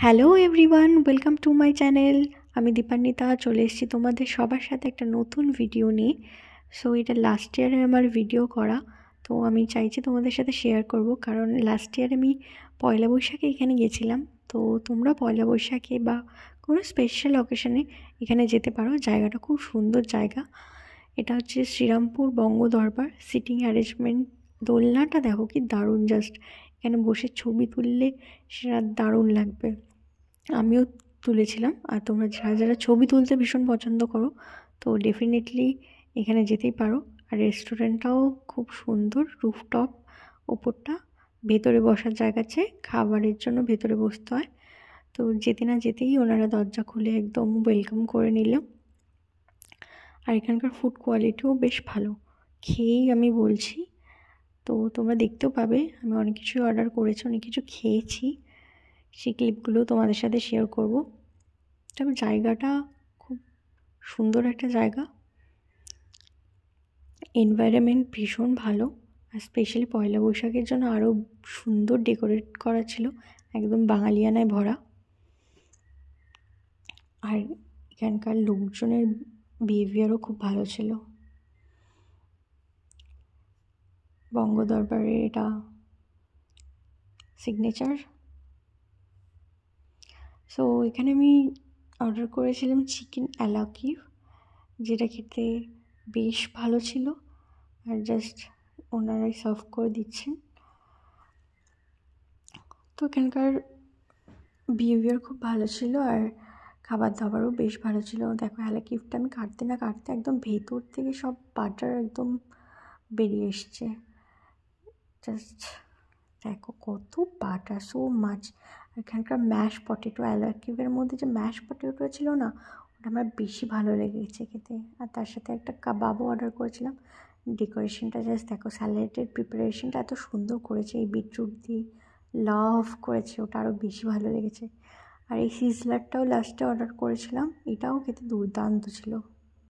Hello everyone, welcome to my channel. আমি দীপান্বিতা চলে এসেছি তোমাদের সবার সাথে একটা নতুন ভিডিও নিয়ে। সো এটা লাস্ট ইয়ারে আমার ভিডিও করা, তো আমি চাইছি তোমাদের সাথে শেয়ার করব, কারণ লাস্ট ইয়ার আমি পয়লা বৈশাখে এখানে গেছিলাম। তো তোমরা পয়লা বৈশাখে বা কোনো স্পেশাল অকেশনে এখানে যেতে পারো। জায়গাটা খুব সুন্দর জায়গা। এটা হচ্ছে শ্রীরামপুর বঙ্গ দরবার সিটিং অ্যারেঞ্জমেন্ট। দোলনাটা দেখো কি দারুণ, জাস্ট এখানে বসে ছবি তুললে সেটা দারুণ লাগবে। আমিও তুলেছিলাম। আর তোমরা যারা যারা ছবি তুলতে ভীষণ পছন্দ করো, তো ডেফিনেটলি এখানে যেতেই পারো। আর রেস্টুরেন্টটাও খুব সুন্দর, রুফটপ ওপরটা। ভেতরে বসার জায়গা আছে, খাবারের জন্য ভেতরে বসতে হয়। তো যেতে না যেতেই ওনারা দরজা খুলে একদম ওয়েলকাম করে নিল। আর এখানকার ফুড কোয়ালিটিও বেশ ভালো, খেয়েই আমি বলছি। তো তোমরা দেখতেও পাবে, আমি অনেক কিছুই অর্ডার করেছি, অনেক কিছু খেয়েছি, সেই ক্লিপগুলো তোমাদের সাথে শেয়ার করব। তবে জায়গাটা খুব সুন্দর একটা জায়গা, এনভায়রনমেন্ট ভীষণ ভালো। আর স্পেশালি পয়লা বৈশাখের জন্য আরও সুন্দর ডেকোরেট করা ছিল, একদম বাঙালিয়ানায় ভরা। আর এখানকার লোকজনের বিহেভিয়ারও খুব ভালো ছিল। বঙ্গ দরবারের এটা সিগনেচার। সো এখানে আমি অর্ডার করেছিলাম চিকেন এলাকি, যেটা খেতে বেশ ভালো ছিল। আর জাস্ট ওনারাই সার্ভ করে দিচ্ছেন। তো এখানকার বিহেভিয়ার খুব ভালো ছিল, আর খাবার দাবারও বেশ ভালো ছিল। দেখো এলাকিফটা আমি কাটতে না কাটতে একদম ভেতর থেকে সব বাটার একদম বেরিয়ে এসছে। জাস্ট দেখো কত বাটার, সো মাছ। এখানকার ম্যাশ পটেটো, এলাকিভের মধ্যে যে ম্যাশ পটেটো ছিল না, ওটা আমার বেশি ভালো লেগেছে খেতে। আর তার সাথে একটা কাবাবও অর্ডার করেছিলাম। ডেকোরেশনটা জাস্ট দেখো, স্যালাডের প্রিপারেশনটা এত সুন্দর করেছে, এই বিটরুট দিয়ে লাভ করেছে, ওটা আরও বেশি ভালো লেগেছে। আর এই সিজলারটাও লাস্টে অর্ডার করেছিলাম, এটাও খেতে দুর্দান্ত ছিল।